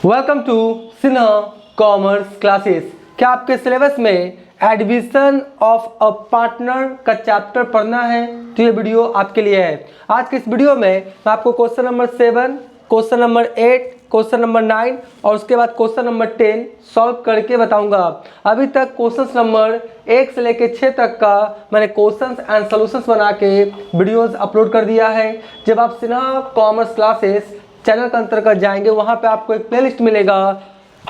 Welcome to Sinha commerce classes. क्या आपके syllabus में एडमिशन ऑफ अ पार्टनर का चैप्टर पढ़ना है तो ये वीडियो आपके लिए है। आज के इस वीडियो में मैं आपको question number 7, question number 8, question number 9 और उसके बाद क्वेश्चन नंबर 10 सॉल्व करके बताऊंगा। अभी तक क्वेश्चन नंबर 1 से लेकर 6 तक का मैंने क्वेश्चंस एंड सॉल्यूशंस बना के वीडियोस अपलोड कर दिया है। जब आप सिन्हा कॉमर्स क्लासेस चैनल के अंतर्गत जाएंगे वहाँ पे आपको एक प्लेलिस्ट मिलेगा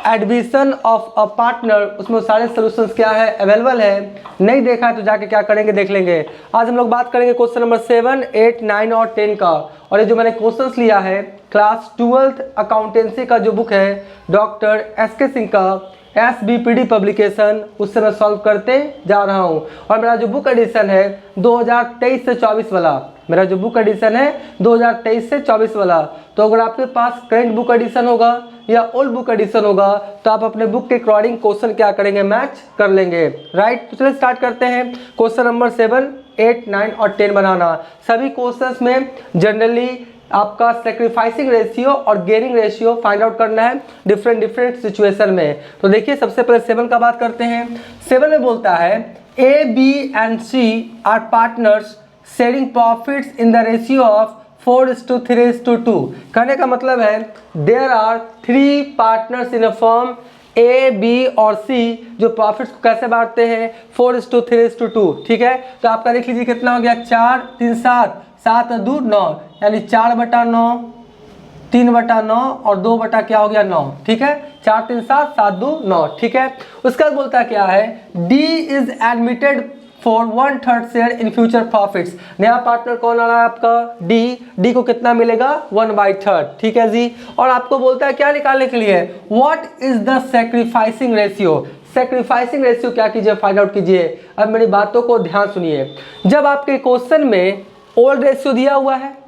एडमिशन ऑफ अ पार्टनर, उसमें सारे सॉल्यूशंस क्या है अवेलेबल है। नहीं देखा है तो जाके क्या करेंगे देख लेंगे। आज हम लोग बात करेंगे क्वेश्चन नंबर 7, 8, 9 और 10 का। और ये जो मैंने क्वेश्चंस लिया है क्लास 12th अकाउंटेंसी का जो बुक है Dr.S.K. सिंह का SBPD पब्लिकेशन, उससे मैं सॉल्व करते जा रहा हूँ। और मेरा जो बुक एडिशन है 2023 से 24 वाला, मेरा जो बुक एडिशन है 2023 से 24 वाला। तो अगर आपके पास करंट बुक एडिशन होगा या ओल्ड बुक एडिशन होगा तो आप अपने बुक के अकॉर्डिंग क्वेश्चन क्या करेंगे, मैच कर लेंगे। राइट, तो चलिए स्टार्ट करते हैं। क्वेश्चन नंबर 7, 8, 9 और 10 बनाना। सभी क्वेश्चंस में जनरली आपका सेक्रीफाइसिंग रेशियो और गेनिंग रेशियो फाइंड आउट करना है डिफरेंट सिचुएशन में। तो देखिए सबसे पहले 7 का बात करते हैं। 7 में बोलता है A, B and C are partners sharing profits in the ratio of 4:3:2। कहने का मतलब है there are 3 partners in a firm A, B और C जो प्रॉफिट्स को कैसे बांटते हैं 4:3:2। ठीक है, तो आपका देख लीजिए कितना हो गया 4, 3, 7, 7 2 9, यानी 4/9, 3/9 और 2 क्या हो गया 9। ठीक है, 4, 3, 7, 7 2 9। ठीक है, उसका बोलता क्या है D is admitted for 1/3 share in future profits. नया पार्टनर कौन आ रहा है आपका D को कितना मिलेगा 1/3। ठीक है जी, और आपको बोलता है क्या निकालने के लिए what is the sacrificing ratio. Sacrificing ratio क्या कीजिए फाइंड आउट कीजिए। अब मेरी बातों को ध्यान सुनिए। जब आपके क्वेश्चन में ओल्ड रेशियो दिया हुआ है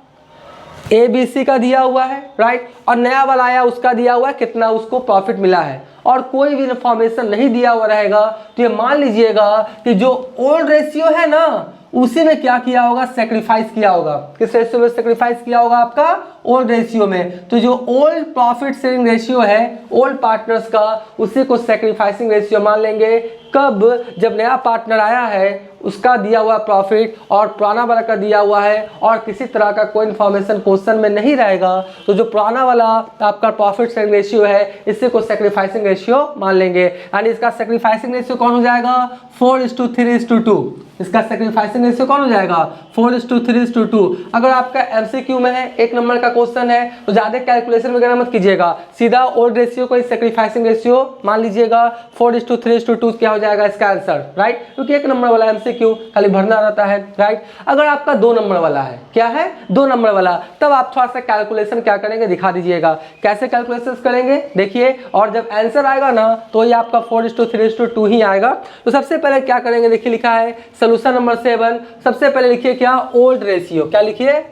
ABC का दिया हुआ है राइट, और नया वाला आया उसका दिया हुआ है कितना उसको प्रॉफिट मिला है, और कोई भी इंफॉर्मेशन नहीं दिया हुआ रहेगा तो ये मान लीजिएगा कि जो ओल्ड रेशियो है ना उसी में क्या किया होगा सेक्रीफाइस किया होगा। किस रेशियो में सेक्रीफाइस किया होगा आपका ओल्ड रेशियो में। तो जो ओल्ड प्रॉफिट शेयरिंग रेशियो है ओल्ड पार्टनर्स का उसी को सेक्रीफाइसिंग रेशियो मान लेंगे। कब, जब नया पार्टनर आया है उसका दिया हुआ प्रॉफिट और पुराना वाला का दिया हुआ है और किसी तरह का कोई इन्फॉर्मेशन क्वेश्चन में नहीं रहेगा तो जो पुराना वाला आपका प्रॉफिट शेयरिंग रेशियो है इसी को सेक्रीफाइसिंग रेशियो मान लेंगे। यानी इसका सेक्रीफाइसिंग रेशियो कौन हो जाएगा 4:3:2। इसका सेक्रीफाइसिंग रेशियो कौन हो जाएगा 4:3:2। अगर आपका MCQ में है 1 नंबर का क्वेश्चन है तो ज्यादा कैलकुलेशन वगैरह मत कीजिएगा, सीधा ओल्ड रेशियो को सेक्रीफाइसिंग रेशियो मान लीजिएगा 4:3:2 क्या हो जाएगा इसका आंसर। राइट, क्योंकि 1 नंबर वाला MCQ खाली भरना रहता है। राइट, अगर आपका 2 नंबर वाला है, क्या है 2 नंबर वाला, तब आप थोड़ा सा कैलकुलेशन क्या करेंगे दिखा दीजिएगा। कैसे कैलकुलेशन करेंगे देखिए, और जब आंसर आएगा ना तो ये आपका 4:3:2 ही आएगा। तो सबसे पहले क्या करेंगे देखिए, लिखा है सोल्यूशन नंबर 7। सबसे पहले लिखिए क्या ओल्ड रेशियो, क्या लिखिए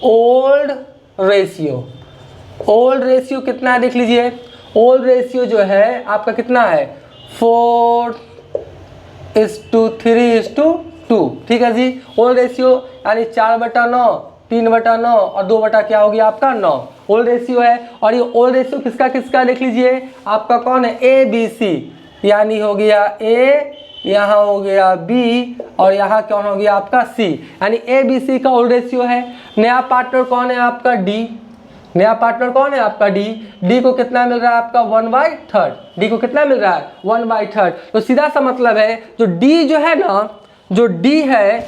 ओल्ड रेशियो। ओल्ड रेशियो कितना है देख लीजिए, ओल्ड रेशियो जो है आपका कितना है 4:3:2। ठीक है जी, ओल्ड रेशियो यानी 4/9, 3/9 और 2 क्या हो गया आपका 9 ओल्ड रेशियो है। और ये ओल्ड रेशियो किसका किसका देख लीजिए, आपका कौन है ABC, यानी हो गया A, यहाँ हो गया B और यहाँ कौन हो गया आपका C, यानी ABC का ओल्ड रेशियो है। नया पार्टनर कौन है आपका D, नया पार्टनर कौन है आपका D को कितना मिल रहा है आपका 1/3। D को कितना मिल रहा है 1/3। तो सीधा सा मतलब है जो D जो है ना, जो D है,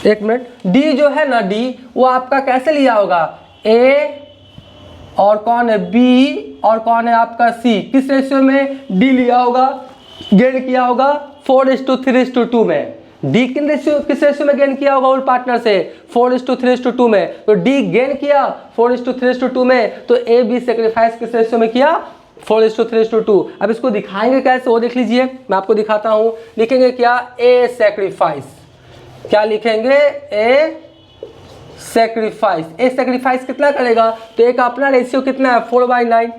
एक मिनट, D जो है ना D वो आपका कैसे लिया होगा A और कौन है B और कौन है आपका C, किस रेशियो में D लिया होगा, गेन किया होगा 4:3:2 में। D किन रेशियो किस रेशियो में गेन किया होगा ओल्ड पार्टनर से 4:3:2 में। तो D गेन किया 4:3:2 में, तो A B सेक्रीफाइस किस रेशियो में किया 4:3:2। अब इसको दिखाएंगे कैसे वो देख लीजिए, मैं आपको दिखाता हूं। लिखेंगे क्या A सेक्रीफाइस, क्या लिखेंगे A सेक्रीफाइस। A सेक्रीफाइस कितना करेगा, तो A का अपना रेशियो कितना है 4/9,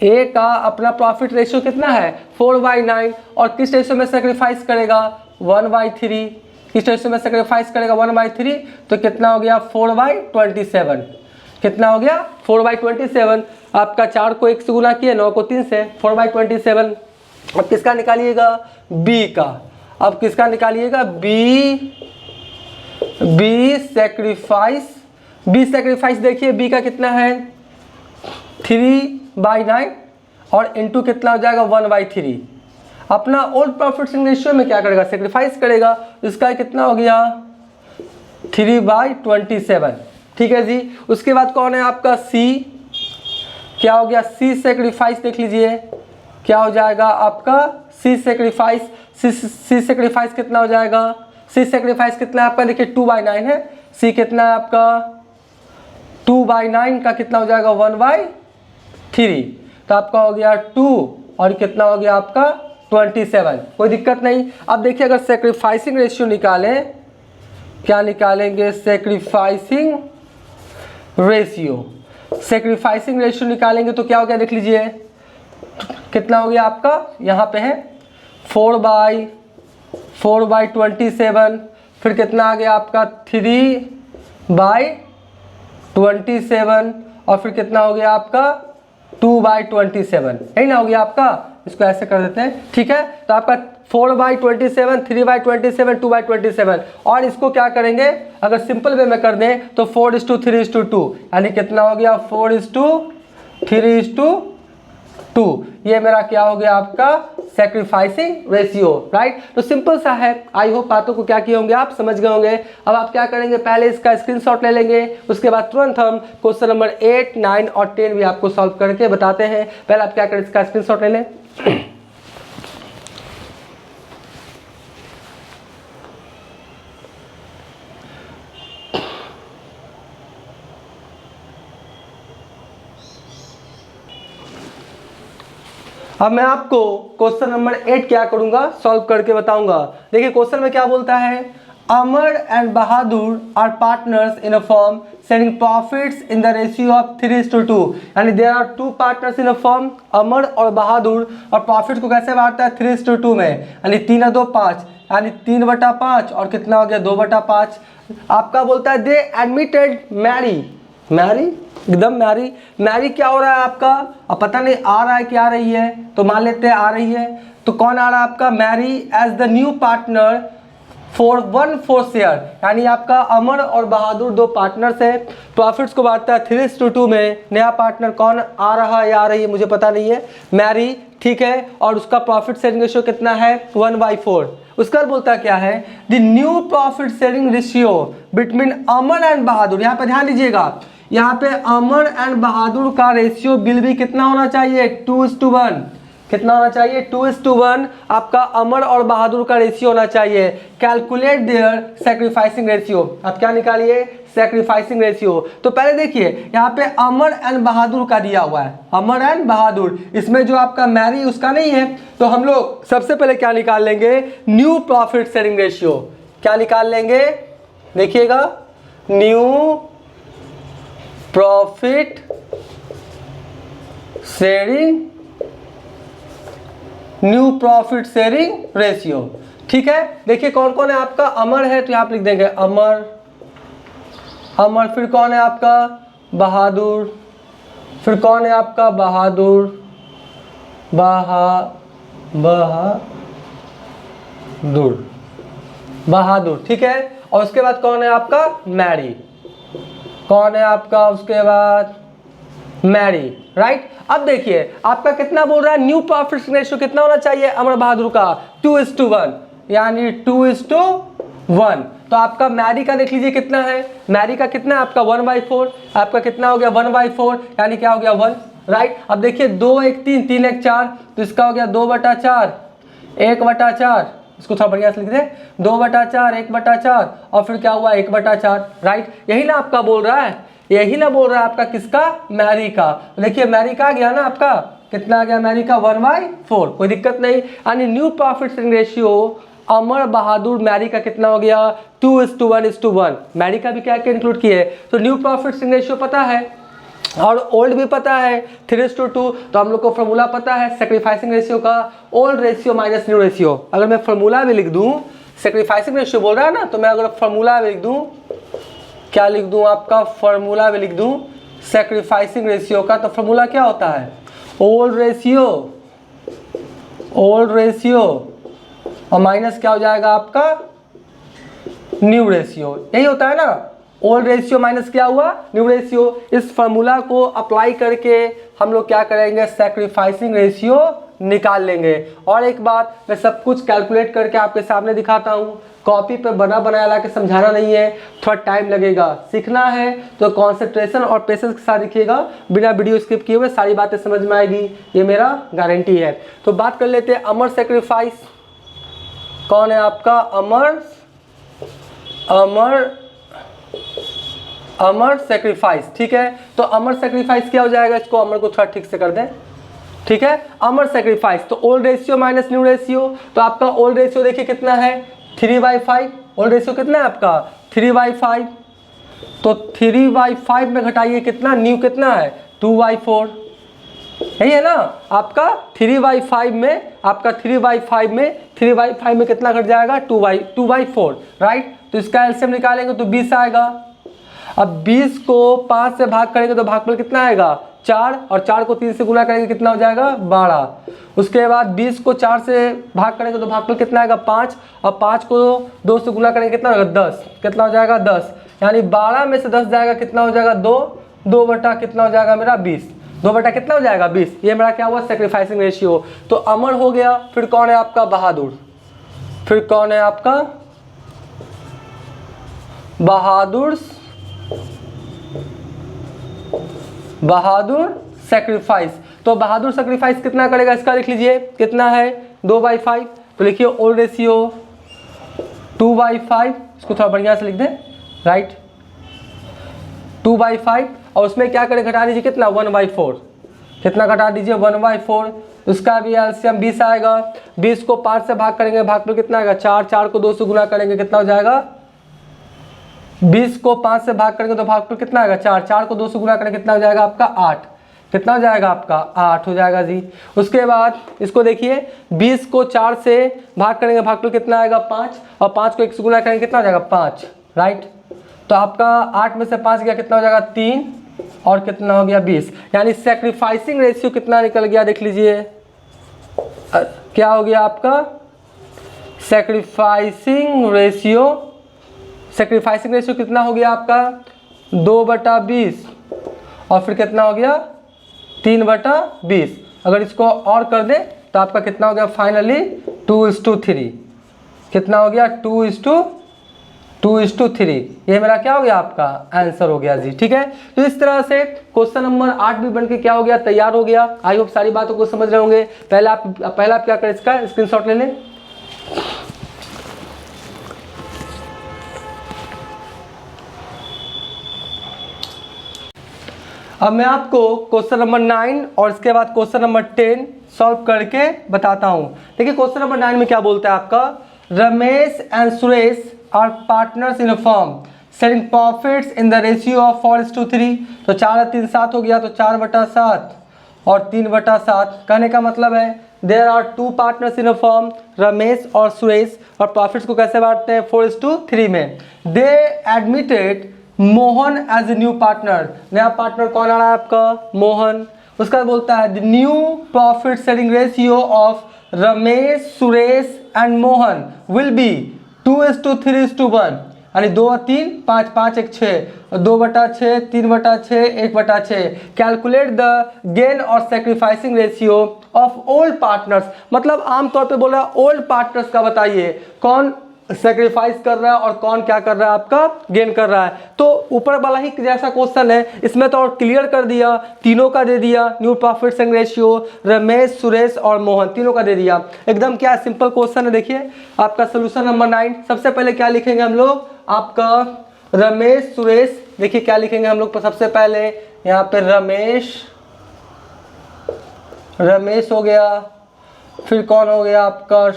A का अपना प्रॉफिट रेशियो कितना है 4/9, और किस रेशियो में सेक्रीफाइस करेगा 1/3। किस रेशियो में सेक्रीफाइस करेगा 1/3, तो कितना हो गया 4/27। कितना हो गया 4/27। आपका 4 को 1 से गुना किए, 9 को 3 से, 4/27। अब किसका निकालिएगा, बी का। अब किसका निकालिएगा, बी सेक्रीफाइस। बी सेक्रीफाइस देखिए बी का कितना है 3/9 और इंटू कितना हो जाएगा 1/3। अपना ओल्ड प्रॉफिट शेयरिंग रेशियो में क्या करेगा, सेक्रीफाइस करेगा। इसका कितना हो गया 3/27। ठीक है जी। उसके बाद कौन है आपका सी, क्या हो गया सी सेक्रीफाइस, देख लीजिए क्या हो जाएगा आपका सी सेक्रीफाइस। सी सेक्रीफाइस कितना हो जाएगा, सी सेक्रीफाइस कितना है आपका, देखिए 2/9 है। सी कितना है आपका 2/9 का कितना हो जाएगा 1/3। तो आपका हो गया 2 और कितना हो गया आपका 27। कोई दिक्कत नहीं। अब देखिए अगर सेक्रीफाइसिंग रेशियो निकालें, क्या निकालेंगे, सेक्रीफाइसिंग रेशियो। सेक्रीफाइसिंग रेशियो निकालेंगे तो क्या हो गया, देख लीजिए कितना हो गया आपका, यहाँ पे है 4/27। फिर कितना आ गया आपका 3/27 और फिर कितना हो गया आपका 2/27, यही ना हो गया आपका। इसको ऐसे कर देते हैं, ठीक है। तो आपका 4/27, 3/27, 2/27 और इसको क्या करेंगे, अगर सिंपल वे में कर दें तो 4:3:2 यानी कितना हो गया 4:3:2। ये मेरा क्या हो गया आपका सेक्रीफाइसिंग रेशियो, राइट। तो सिंपल सा है। आई होप बातों को क्या किए होंगे आप समझ गए होंगे। अब आप क्या करेंगे, पहले इसका स्क्रीनशॉट ले लेंगे, उसके बाद तुरंत हम क्वेश्चन नंबर 8, 9 और 10 भी आपको सॉल्व करके बताते हैं। पहले आप क्या करें, इसका स्क्रीनशॉट ले लें। अब मैं आपको क्वेश्चन नंबर 8 क्या करूंगा, सॉल्व करके बताऊंगा। देखिए क्वेश्चन में क्या बोलता है, Amar and Bahadur are partners in a firm sharing profits in the ratio of 3:2। यानी there are 2 partners in a firm, Amar और बहादुर, और प्रॉफिट को कैसे बांटता है 3:2 में, यानी 3 और 2 5, यानी 3/5 और कितना हो गया 2/5। आपका बोलता है दे एडमिटेड मैरी एकदम मैरी क्या हो रहा है आपका, अब पता नहीं आ रहा है कि आ रही है, तो मान लेते हैं आ रही है। तो कौन आ रहा है आपका, Mary as the new partner for 1/4 share, यानी आपका अमर और बहादुर 2 पार्टनर्स है। प्रॉफिट्स को बांटता है 3:2 में। नया पार्टनर कौन आ रहा है या आ रही है मुझे पता नहीं है, मैरी, ठीक है। और उसका प्रॉफिट शेयरिंग रेशियो कितना है 1/4। उसका बोलता क्या है, the new profit sharing ratio between Amar and Bahadur. यहाँ पे ध्यान दीजिएगा, यहाँ पे अमर एंड बहादुर का रेशियो बिल भी कितना होना चाहिए 2:1। कितना होना चाहिए 2:1। आपका अमर और बहादुर का रेशियो होना चाहिए। Calculate their sacrificing ratio. आप क्या निकालिए, सेक्रीफाइसिंग रेशियो। तो पहले देखिए यहाँ पे अमर एंड बहादुर का दिया हुआ है, अमर एंड बहादुर, इसमें जो आपका मैरी उसका नहीं है। तो हम लोग सबसे पहले क्या निकाल लेंगे, न्यू प्रॉफिट शेयरिंग रेशियो। क्या निकाल लेंगे, देखिएगा न्यू प्रॉफिट शेयरिंग रेशियो, ठीक है। देखिए कौन कौन है आपका, अमर है तो यहाँ पे लिख देंगे अमर, फिर कौन है आपका बहादुर, फिर कौन है आपका बहादुर, बहादुर, ठीक है। और उसके बाद कौन है आपका मैरी, कौन है आपका उसके बाद मैरी, राइट। अब देखिए आपका कितना बोल रहा है, न्यू प्रॉफिट रेशियो कितना होना चाहिए अमर बहादुर का 2:1, यानी 2:1। तो आपका मैरी का देख लीजिए कितना है, मैरी का कितना है आपका 1/4, आपका कितना हो गया 1/4, यानी क्या हो गया 1, राइट। अब देखिए 2 1 3 3 1 4, तो इसका हो गया 2/4, 1/4, इसको थोड़ा बढ़िया से लिख दे 2/4, 1/4 और फिर क्या हुआ 1/4, राइट। यही ना आपका बोल रहा है, यही ना बोल रहा है आपका किसका, मैरी का। देखिए मैरी का आ गया ना आपका, कितना आ गया मैरी का 1/4, कोई दिक्कत नहीं। यानी new profit sharing ratio Amar Bahadur Mary का कितना हो गया 2:1:1। मैरी का भी क्या क्या इंक्लूड किए, तो न्यू प्रॉफिट शेयरिंग रेशियो पता है और ओल्ड भी पता है 3:2। तो हम लोग को फॉर्मूला पता है सेक्रीफाइसिंग रेशियो का, old ratio minus new ratio. अगर मैं फॉर्मूला भी लिख दूं, सेक्रीफाइसिंग रेशियो बोल रहा है ना, तो मैं अगर फॉर्मूला भी लिख दूं, क्या लिख दूं आपका फॉर्मूला भी लिख दूं, सेक्रीफाइसिंग रेशियो का, तो फॉर्मूला क्या होता है, ओल्ड रेशियो और माइनस क्या हो जाएगा आपका, न्यू रेशियो। यही होता है ना, ओल्ड रेशियो माइनस क्या हुआ, न्यू रेशियो। इस फॉर्मूला को अप्लाई करके हम लोग क्या करेंगे, सेक्रीफाइसिंग रेशियो निकाल लेंगे। और एक बात, मैं सब कुछ कैलकुलेट करके आपके सामने दिखाता हूँ, कॉपी पे बना बनाया ला के समझाना नहीं है, थोड़ा टाइम लगेगा। सीखना है तो कॉन्सेंट्रेशन और पेशेंस के साथ देखिएगा, बिना वीडियो स्किप किए हुए सारी बातें समझ में आएगी, ये मेरा गारंटी है। तो बात कर लेते हैं अमर सेक्रीफाइस। कौन है आपका अमर सेक्रीफाइस, ठीक है। तो अमर सेक्रीफाइस क्या हो जाएगा, इसको अमर को थोड़ा ठीक से कर दें, ठीक है। अमर सेक्रीफाइस तो old ratio minus new ratio, तो आपका ओल्ड रेशियो देखिए कितना है, 3/5। ओल्ड रेशियो कितना है आपका, 3/5। तो 3/5 में घटाइए कितना, न्यू कितना है, 2/4। यही है ना आपका 3/5 में, आपका 3/5 में कितना घट जाएगा, 2/4, राइट। तो इसका एलसीएम निकालेंगे तो 20 आएगा। अब 20 को 5 से भाग करेंगे तो भागफल कितना आएगा, 4, और 4 को 3 से गुना करेंगे कितना हो जाएगा, 12। उसके बाद 20 को 4 से भाग करेंगे तो भागफल कितना आएगा, 5, और 5 को 2 से गुना करेंगे कितना होगा, 10। कितना हो जाएगा, 10। यानी 12 में से 10 जाएगा, कितना हो जाएगा, 2 बटा कितना हो जाएगा मेरा, 20। 2 बटा कितना हो जाएगा, 20। ये मेरा क्या हुआ, सेक्रीफाइसिंग रेशियो। तो अमर हो गया। फिर कौन है आपका, बहादुर। फिर कौन है आपका, बहादुर सेक्रीफाइस। तो बहादुर सेक्रीफाइस कितना करेगा, इसका लिख लीजिए कितना है, 2/5। तो लिखिए ओल्ड रेशियो 2/5, इसको थोड़ा बढ़िया से लिख दें, राइट, 2/5। और उसमें क्या करें, घटा दीजिए कितना, 1/4। कितना घटा दीजिए, 1/4। उसका भी एलसीएम 20 आएगा। 20 को 5 से भाग करेंगे, भागफल कितना आएगा, 4। 4 को 2 से गुना करेंगे कितना हो जाएगा, 20 को 5 से भाग करेंगे तो भागफल कितना आएगा, 4। 4 को 2 से गुना करेंगे कितना हो जाएगा आपका, 8। कितना हो जाएगा आपका, 8 हो जाएगा जी। उसके बाद इसको देखिए, 20 को 4 से भाग करेंगे, भागफल कितना आएगा, 5, और 5 को 1 से गुना करेंगे कितना हो जाएगा, 5, राइट। तो आपका 8 में से 5 गया, कितना हो जाएगा, 3, और कितना हो गया, 20। यानी सेक्रीफाइसिंग रेशियो कितना निकल गया, देख लीजिए क्या हो गया आपका, सेक्रीफाइसिंग रेशियो कितना हो गया आपका, 2/20, और फिर कितना हो गया, 3/20। अगर इसको और कर दें तो आपका कितना हो गया, फाइनली 2:3। कितना हो गया, 2:3। ये मेरा क्या हो गया, आपका आंसर हो गया जी, ठीक है। तो इस तरह से क्वेश्चन नंबर 8 भी बन के क्या हो गया, तैयार हो गया। आई होप सारी बातों को समझ रहे होंगे। पहला आप क्या करें, इसका स्क्रीनशॉट ले लें। अब मैं आपको क्वेश्चन नंबर 9 और इसके बाद क्वेश्चन नंबर 10 सॉल्व करके बताता हूं। देखिए क्वेश्चन नंबर 9 में क्या बोलता है आपका, Ramesh and Suresh are partners in a firm sharing profits in the ratio of 4:3। तो 4 और 3 7 हो गया, तो 4/7 और 3/7। कहने का मतलब है there are 2 partners in a firm, Ramesh और सुरेश, और प्रॉफिट्स को कैसे बांटते हैं, 4:3 में। They admitted Mohan as a new partner. नया पार्टनर कौन आ रहा है आपका, मोहन। उसका बोलता है the new profit sharing ratio of Ramesh, Suresh and Mohan will be 2:3:1। यानी 2 और 3 5 5 1 6, 2/6 3/6 1/6। कैलकुलेट द गेन और sacrificing ratio of old partners. मतलब आमतौर पे बोल रहा है ओल्ड पार्टनर्स का बताइए, कौन सेक्रीफाइस कर रहा है और कौन क्या कर रहा है, आपका गेन कर रहा है। तो ऊपर वाला ही जैसा क्वेश्चन है, इसमें तो और क्लियर कर दिया, तीनों का दे दिया, new profit sharing ratio, Ramesh, Suresh और मोहन, तीनों का दे दिया। एकदम क्या सिंपल क्वेश्चन है। देखिए आपका सोल्यूशन नंबर 9, सबसे पहले क्या लिखेंगे हम लोग, आपका रमेश, सुरेश। देखिए क्या लिखेंगे हम लोग, सबसे पहले यहाँ पे रमेश हो गया, फिर कौन हो गया आपका,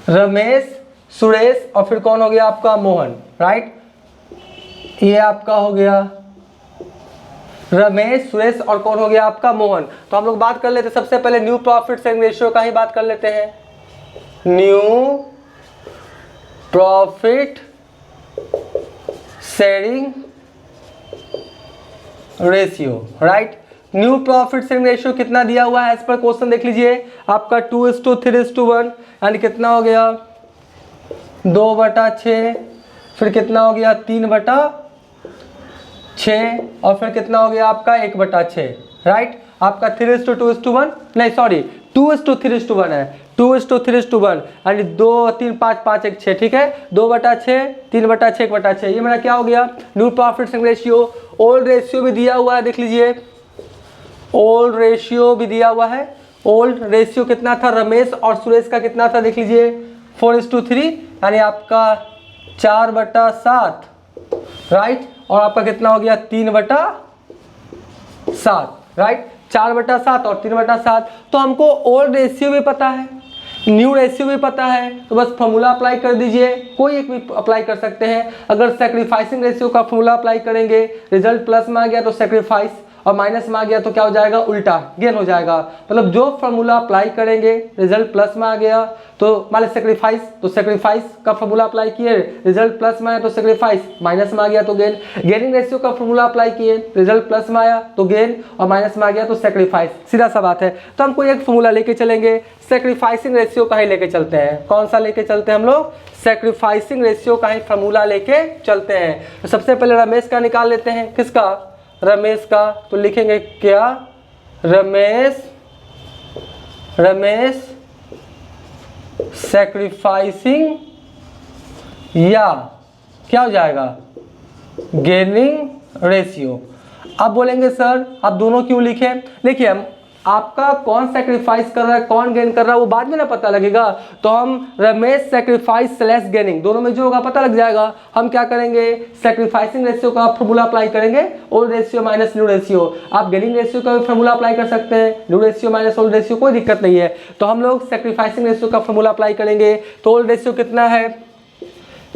रमेश, सुरेश, और फिर कौन हो गया आपका, मोहन, राइट। ये आपका हो गया रमेश, सुरेश, और कौन हो गया आपका, मोहन। तो हम लोग बात कर लेते हैं सबसे पहले न्यू प्रॉफिट शेयरिंग रेशियो का ही बात कर लेते हैं। New profit sharing ratio, right. New profit sharing ratio कितना दिया हुआ है एज पर क्वेश्चन, देख लीजिए आपका 2:3:1, यानी कितना हो गया 2/6, फिर कितना हो गया 3/6, और फिर कितना हो गया आपका 1/6, राइट। आपका 3:2:1 नहीं सॉरी 2:3:1 है, 2:3:1, यानी 2 3 5 5 1 6, ठीक है। 2/6, 3/6, 1/6, ये मेरा क्या हो गया new profit sharing ratio. Old ratio भी दिया हुआ है, देख लीजिए ओल्ड रेशियो भी दिया हुआ है। ओल्ड रेशियो कितना था रमेश और सुरेश का कितना था, देख लीजिए 4:3, यानी आपका 4/7, राइट। और आपका कितना हो गया 3/7, राइट। 4/7 और 3/7। तो हमको ओल्ड रेशियो भी पता है, न्यू रेशियो भी पता है, तो बस फॉर्मूला अप्लाई कर दीजिए, कोई एक भी अप्लाई कर सकते हैं। अगर सैक्रिफाइसिंग रेशियो का फॉर्मूला अप्लाई करेंगे, रिजल्ट प्लस में आ गया तो सैक्रिफाइस, और माइनस में आ गया तो क्या हो जाएगा उल्टा गेन हो जाएगा। मतलब जो फॉर्मूला अप्लाई करेंगे, रिजल्ट प्लस में आ गया तो मान लीजिए सैक्रिफाइस, तो सैक्रिफाइस का फॉर्मूला अप्लाई किए, रिजल्ट प्लस में आया तो सैक्रिफाइस, माइनस में आ गया तो गेन। गेनिंग रेशियो का फॉर्मूला अप्लाई किए, रिजल्ट प्लस में आया तो गेन, और माइनस में आ गया तो सैक्रिफाइस, सीधा सा बात है। तो हम कोई एक फॉर्मूला लेके चलेंगे, सैक्रिफाइसिंग रेशियो का ही लेके चलते हैं। कौन सा लेके चलते हैं हम लोग, सैक्रिफाइसिंग रेशियो का ही फॉर्मूला लेके चलते हैं। तो सबसे पहले रमेश का निकाल लेते हैं, किसका रमेश का, तो लिखेंगे क्या रमेश सैक्रिफाइसिंग या क्या हो जाएगा गेनिंग रेशियो। अब बोलेंगे सर आप दोनों क्यों लिखे, देखिए हम आपका कौन सैक्रिफाइस कर रहा है कौन गेन कर रहा है वो बाद में ना पता लगेगा, तो हम रमेश सैक्रिफाइस स्लैश गेनिंग दोनों में जो होगा पता लग जाएगा। हम क्या करेंगे सैक्रिफाइसिंग रेशियो का फॉर्मूला अप्लाई करेंगे, old ratio minus new ratio. आप गेनिंग रेशियो का भी फॉर्मूला अप्लाई कर सकते हैं, new ratio minus old ratio, कोई दिक्कत नहीं है। तो हम लोग सैक्रिफाइसिंग रेशियो का फॉर्मूला अप्लाई करेंगे, तो ओल्ड रेशियो कितना है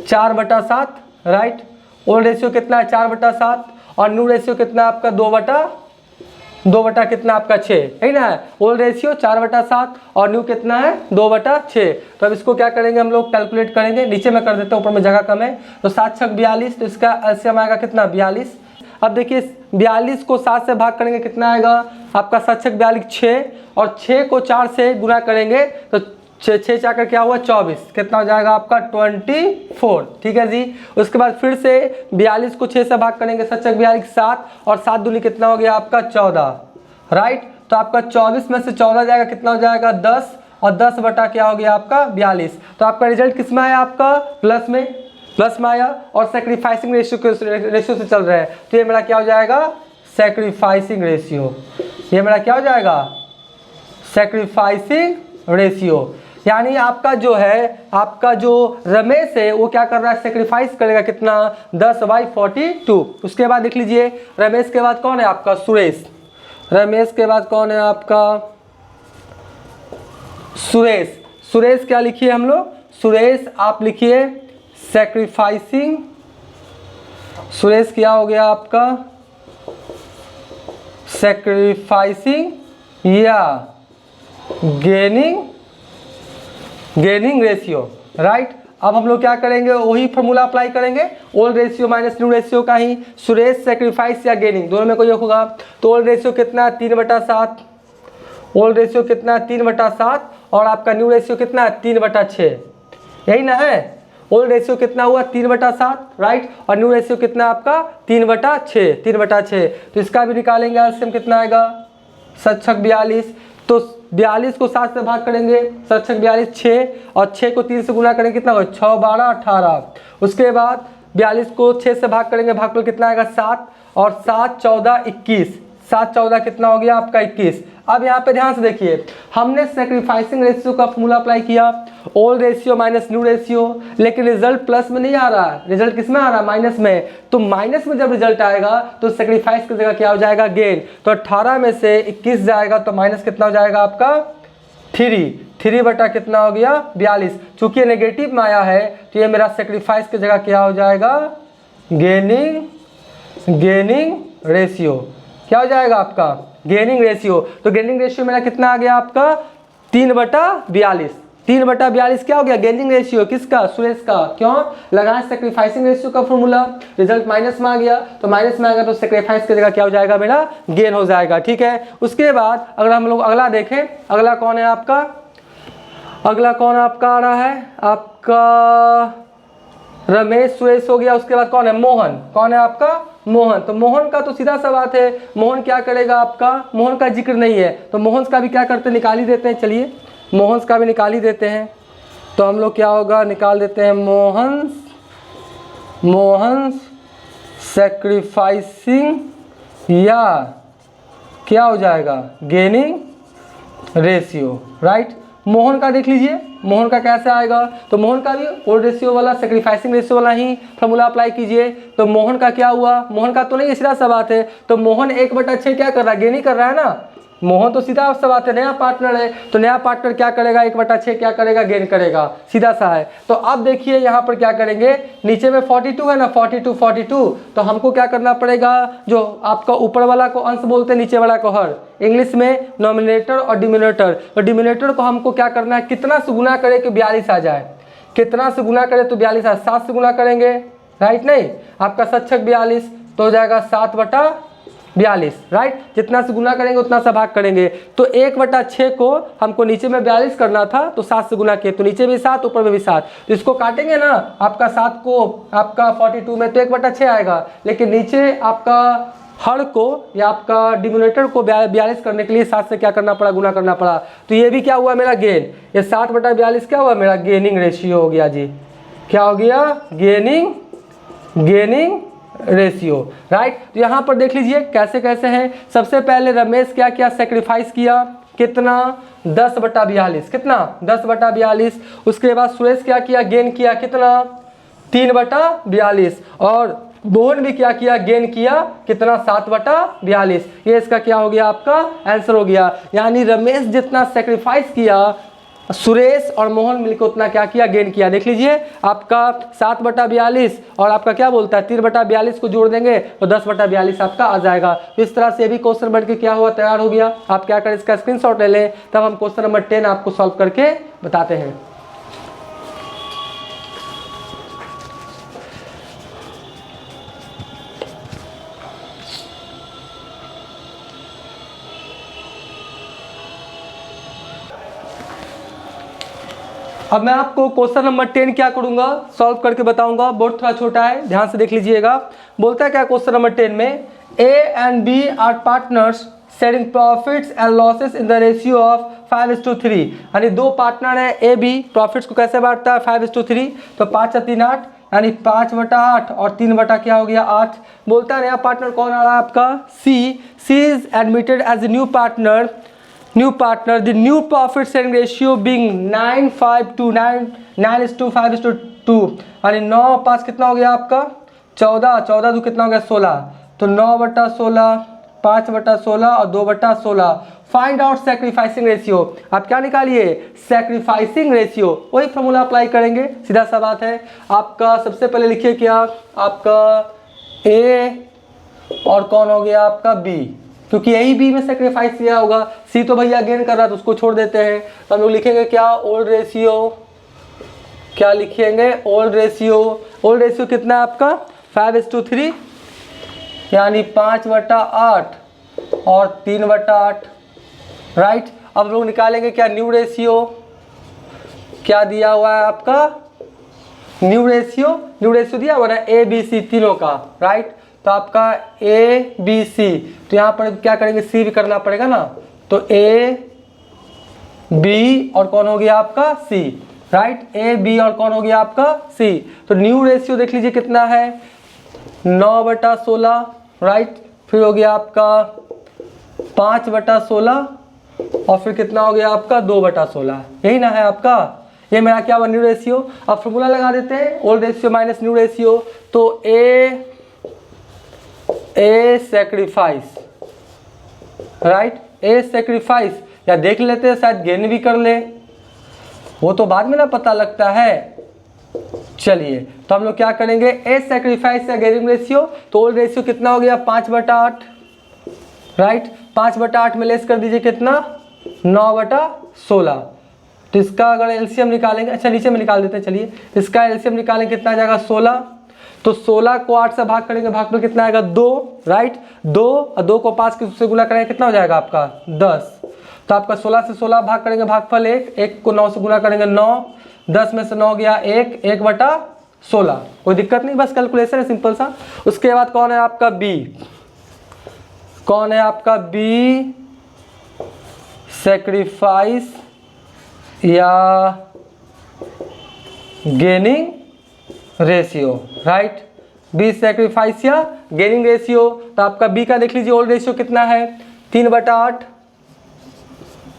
4/7, राइट। ओल्ड रेशियो कितना है 4/7, और न्यू रेशियो कितना आपका 2 कितना आपका 6 है ना। ओल्ड रेशियो 4/7 और न्यू कितना है 2/6। तो अब इसको क्या करेंगे हम लोग कैलकुलेट करेंगे, नीचे में कर देते हैं ऊपर में जगह कम है। तो 7 6 42, तो इसका एलसीएम आएगा कितना 42। अब देखिए 42 को 7 से भाग करेंगे कितना आएगा आपका 7 6 42 6, और 6 को 4 से गुना करेंगे तो 6 चाकर क्या हुआ 24, कितना हो जाएगा आपका 24, ठीक है जी। उसके बाद फिर से 42 को 6 से भाग करेंगे 7 6 42 7, और 7 दूनी कितना हो गया आपका 14, राइट। तो आपका 24 में से 14 जाएगा कितना हो जाएगा 10, और 10 बटा क्या हो गया आपका 42। तो आपका रिजल्ट किस में आया आपका प्लस में आया, और सैक्रिफाइसिंग रेशियो से चल रहा है, तो ये मेरा क्या हो जाएगा सैक्रिफाइसिंग रेशियो, ये मेरा क्या हो जाएगा सैक्रिफाइसिंग रेशियो। यानी आपका जो है आपका जो रमेश है वो क्या कर रहा है सेक्रीफाइस करेगा कितना 10/42। उसके बाद देख लीजिए रमेश के बाद कौन है आपका सुरेश, रमेश के बाद कौन है आपका सुरेश। सुरेश क्या लिखिए हम लोग, सुरेश आप लिखिए सेक्रीफाइसिंग, सुरेश क्या हो गया आपका सेक्रीफाइसिंग या गेनिंग रेशियो, राइट। अब हम लोग क्या करेंगे वही फॉर्मूला अप्लाई करेंगे, old ratio minus new ratio का ही। सुरेश सेक्रीफाइस या गेनिंग दोनों में कोई एक होगा, तो ओल्ड रेशियो कितना है 3/7, ओल्ड रेशियो कितना है 3/7, और आपका न्यू रेशियो कितना है 3/6, यही ना है। ओल्ड रेशियो कितना हुआ 3/7, राइट, और न्यू रेशियो कितना आपका 3/6। तो इसका भी निकालेंगे एलसीएम कितना आएगा 7 6 42। तो 42 को 7 से भाग करेंगे 7 6 42 6, और 6 को 3 से गुना करेंगे कितना होगा 6 12 18। उसके बाद 42 को 6 से भाग करेंगे, भागफल कितना आएगा 7, और 7 14 21, 7 14 कितना हो गया आपका 21। अब यहाँ पे ध्यान से देखिए हमने सेक्रीफाइसिंग रेशियो का फॉर्मूला अप्लाई किया, old ratio minus new ratio, लेकिन रिजल्ट प्लस में नहीं आ रहा है, रिजल्ट किस में आ रहा है माइनस में। तो माइनस में जब रिजल्ट आएगा तो सेक्रीफाइस की जगह क्या हो जाएगा गेन। तो 18 में से 21 जाएगा तो माइनस कितना हो जाएगा आपका 3 बटा कितना हो गया 42। चूंकि नेगेटिव में आया है तो ये मेरा सेक्रीफाइस की जगह क्या हो जाएगा गेनिंग रेशियो, क्या हो जाएगा आपका गेनिंग रेशियो। तो गेनिंग रेशियो मेरा कितना आ गया आपका 3/42, 3/42 क्या हो गया? गेनिंग रेशियो किसका? सुरेश का। क्यों लगाया? सेक्रीफाइसिंग रेशियो का फॉर्मूला। रिजल्ट माइनस में आ गया, तो माइनस में आ गया तो सेक्रीफाइस की जगह क्या हो जाएगा? मेरा गेन हो जाएगा। ठीक है, उसके बाद अगर हम लोग अगला देखें, अगला कौन है आपका? अगला कौन आपका आ रहा है? आपका रमेश, सुरेश हो गया। उसके बाद कौन है? मोहन। कौन है आपका? मोहन। तो मोहन का तो सीधा सा बात है, मोहन क्या करेगा आपका? मोहन का जिक्र नहीं है, तो मोहन का भी क्या करते हैं? निकाल ही देते हैं। चलिए मोहन का भी निकाल ही देते हैं। तो हम लोग क्या होगा? निकाल देते हैं मोहन सैक्रिफाइसिंग या क्या हो जाएगा? Gaining ratio. राइट, मोहन का देख लीजिए, मोहन का कैसे आएगा? तो मोहन का भी ओल्ड रेशियो वाला, सेक्रीफाइसिंग रेशियो वाला ही फॉर्मूला अप्लाई कीजिए। तो मोहन का क्या हुआ? मोहन का तो नहीं है, सीधा सा बात है। तो मोहन 1/6 क्या कर रहा है? गेन ही कर रहा है ना। मोहन तो सीधा सा बात है, नया पार्टनर है, तो नया पार्टनर क्या करेगा? 1/6 क्या करेगा? गेन करेगा, सीधा सा है। तो अब देखिए यहाँ पर क्या करेंगे, नीचे में 42 है ना, 42, तो हमको क्या करना पड़ेगा? जो आपका ऊपर वाला को अंश बोलते हैं, नीचे वाला को हर। इंग्लिश में नॉमिनेटर और डिमिनेटर। तो डिमिनेटर को हमको क्या करना है? कितना से गुना करे कि 42 आ जाए? कितना से गुना करे तो 42 आए? 7 से गुना करेंगे, राइट? नहीं, आपका 7×6 42, तो हो जाएगा 7/42। राइट, जितना से गुना करेंगे उतना सा भाग करेंगे। तो 1/6 को हमको नीचे में 42 करना था, तो 7 से गुना किए, तो नीचे भी 7 ऊपर में भी 7। तो इसको काटेंगे ना, आपका 7 को आपका 42 में, तो 1/6 आएगा। लेकिन नीचे आपका हर को या आपका डिनोमिनेटर को 42 करने के लिए 7 से क्या करना पड़ा? गुना करना पड़ा। तो ये भी क्या हुआ? मेरा गेन। ये 7/42 क्या हुआ? मेरा गेनिंग रेशियो हो गया जी। क्या हो गया? Gaining ratio. राइट, तो यहाँ पर देख लीजिए कैसे कैसे है। सबसे पहले रमेश क्या किया? सेक्रीफाइस किया। कितना? 10/42। कितना? 10/42। उसके बाद सुरेश क्या किया? गेन किया। कितना? 3/42। और मोहन भी क्या किया? गेन किया। कितना? 7/42। ये इसका क्या हो गया? आपका आंसर हो गया। यानी रमेश जितना सेक्रीफाइस किया, सुरेश और मोहन मिलकर उतना क्या किया? गेन किया। देख लीजिए आपका 7/42 और आपका क्या बोलता है? 3/42 को जोड़ देंगे तो 10/42 आपका आ जाएगा। तो इस तरह से भी क्वेश्चन बन के क्या हुआ? तैयार हो गया। आप क्या करें? इसका स्क्रीनशॉट ले लें, तब हम क्वेश्चन नंबर 10 आपको सॉल्व करके बताते हैं। अब मैं आपको क्वेश्चन नंबर 10 क्या करूंगा? सॉल्व करके बताऊंगा। बोर्ड थोड़ा छोटा है, ध्यान से देख लीजिएगा। बोलता है क्या क्वेश्चन नंबर 10 में? A and B are partners sharing profits and losses in the ratio of 5:3। यानी दो पार्टनर है A B, प्रॉफिट्स को कैसे बांटता है? 5:3। तो 5 या 3 8, यानी 5/8 और 3 क्या हो गया? 8। बोलता है नया पार्टनर कौन आ रहा है आपका? C is admitted as a new partner, the new profit sharing ratio being 9:5 यानी 9/5 कितना हो गया आपका? 14 2 कितना हो गया? 16। तो 9/16, 5/16 और 2/16। Find out sacrificing ratio. आप क्या निकालिए? Sacrificing ratio. वही फॉर्मूला अप्लाई करेंगे, सीधा सा बात है। आपका सबसे पहले लिखिए क्या? आपका A और कौन हो गया आपका? B, क्योंकि यही बी में सेक्रीफाइस किया होगा। सी तो भैया गेन कर रहा है तो उसको छोड़ देते हैं। तो हम लोग लिखेंगे क्या? Old ratio. क्या लिखेंगे? Old ratio. ओल्ड रेशियो कितना है आपका? 5:3, यानी 5/8 और 3/8। राइट, अब लोग निकालेंगे क्या? New ratio. क्या दिया हुआ है आपका? न्यू रेशियो दिया हुआ ना, A B C तीनों का। राइट, तो आपका A B C, तो यहाँ पर क्या करेंगे? C भी करना पड़ेगा ना। तो A B और कौन हो गया आपका? C। राइट, A B और कौन हो गया आपका? C। तो न्यू रेशियो देख लीजिए कितना है? 9/16। राइट, फिर हो गया आपका 5/16 और फिर कितना हो गया आपका? 2/16। यही ना है आपका? ये मेरा क्या हुआ? New ratio. अब फॉर्मूला लगा देते हैं, old ratio minus new ratio. तो A sacrifice. Right, A sacrifice, या देख लेते हैं शायद गेन भी कर ले, वो तो बाद में ना पता लगता है। चलिए, तो हम लोग क्या करेंगे? A सेक्रीफाइस या गेनिंग रेशियो। तो ओल्ड रेशियो कितना हो गया? 5/8। राइट, 5/8 में लेस कर दीजिए कितना? 9/16। तो इसका अगर एलसीएम निकालेंगे, अच्छा नीचे में निकाल देते हैं, चलिए इसका एलसीएम निकालेंगे कितना आ जाएगा 16, तो 16 को 8 से भाग करेंगे, भाग में कितना आएगा 2, राइट 2, और 2 को 5 से गुना करेंगे कितना हो जाएगा आपका 10। तो आपका 16 से 16 भाग करेंगे भागफल 1, 1 को 9 से गुना करेंगे 9, 10 में से 9 गया 1, 1/16, कोई दिक्कत नहीं, बस कैलकुलेशन है सिंपल सा। उसके बाद कौन है आपका बी, कौन है आपका बी, सेक्रीफाइस या gaining ratio, right, B sacrifice या गेनिंग रेशियो। तो आपका बी का देख लीजिए ओल्ड रेशियो कितना है 3/8,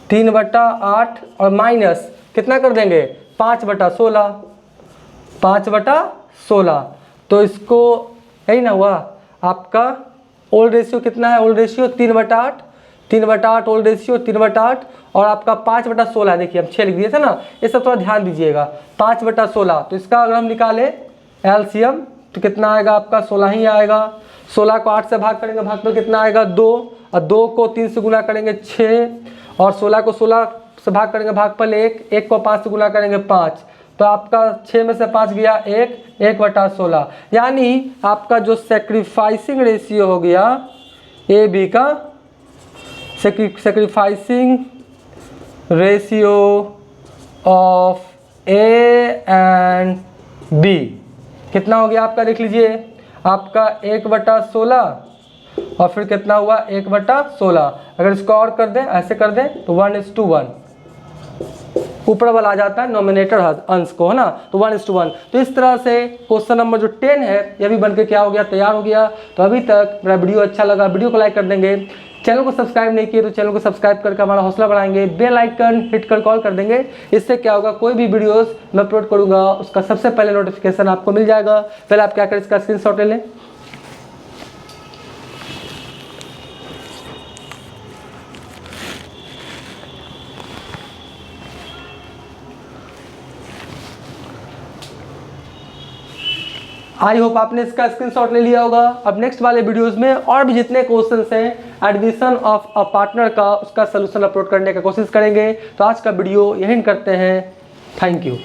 3/8 और माइनस कितना कर देंगे 5/16, 5/16। तो इसको यही ना हुआ आपका ओल्ड रेशियो कितना है, ओल्ड रेशियो 3/8, 3/8 ओल्ड रेशियो 3/8 और आपका 5/16, देखिए हम 6 लिख दिए थे ना, ये सब थोड़ा ध्यान दीजिएगा, 5/16। तो इसका अगर हम निकाले एलसीएम तो कितना आएगा आपका 16 ही आएगा। 16 को 8 से भाग करेंगे, भाग में कितना आएगा 2, और 2 को 3 से गुना करेंगे 6, और 16 को 16 से भाग करेंगे भागफल 1, 1 को 5 से गुना करेंगे 5, तो आपका 6 में से 5 गया 1, 1/16। यानी आपका जो सेक्रीफाइसिंग रेशियो हो गया ए बी का, sacrificing ratio of A and B कितना हो गया आपका, देख लीजिए आपका 1/16 और फिर कितना हुआ 1/16। अगर इसको और कर दें, ऐसे कर दें तो 1:1, ऊपर वाला आ जाता है नॉमिनेटर अंश को, है ना, तो 1:1। तो इस तरह से क्वेश्चन नंबर जो 10 है यह भी बनके क्या हो गया, तैयार हो गया। तो अभी तक मेरा वीडियो अच्छा लगा, वीडियो को लाइक कर देंगे, चैनल को सब्सक्राइब नहीं किए तो चैनल को सब्सक्राइब करके हमारा हौसला बढ़ाएंगे, बेल आइकन हिट कर कॉल कर देंगे। इससे क्या होगा, कोई भी वीडियोस मैं अपलोड करूंगा उसका सबसे पहले नोटिफिकेशन आपको मिल जाएगा। पहले आप क्या करें, इसका स्क्रीनशॉट ले लें। आई होप आपने इसका स्क्रीनशॉट ले लिया होगा। अब नेक्स्ट वाले वीडियोस में और भी जितने क्वेश्चंस हैं एडमिशन ऑफ अ पार्टनर का, उसका सलूशन अपलोड करने का कोशिश करेंगे। तो आज का वीडियो यहीं करते हैं। Thank you.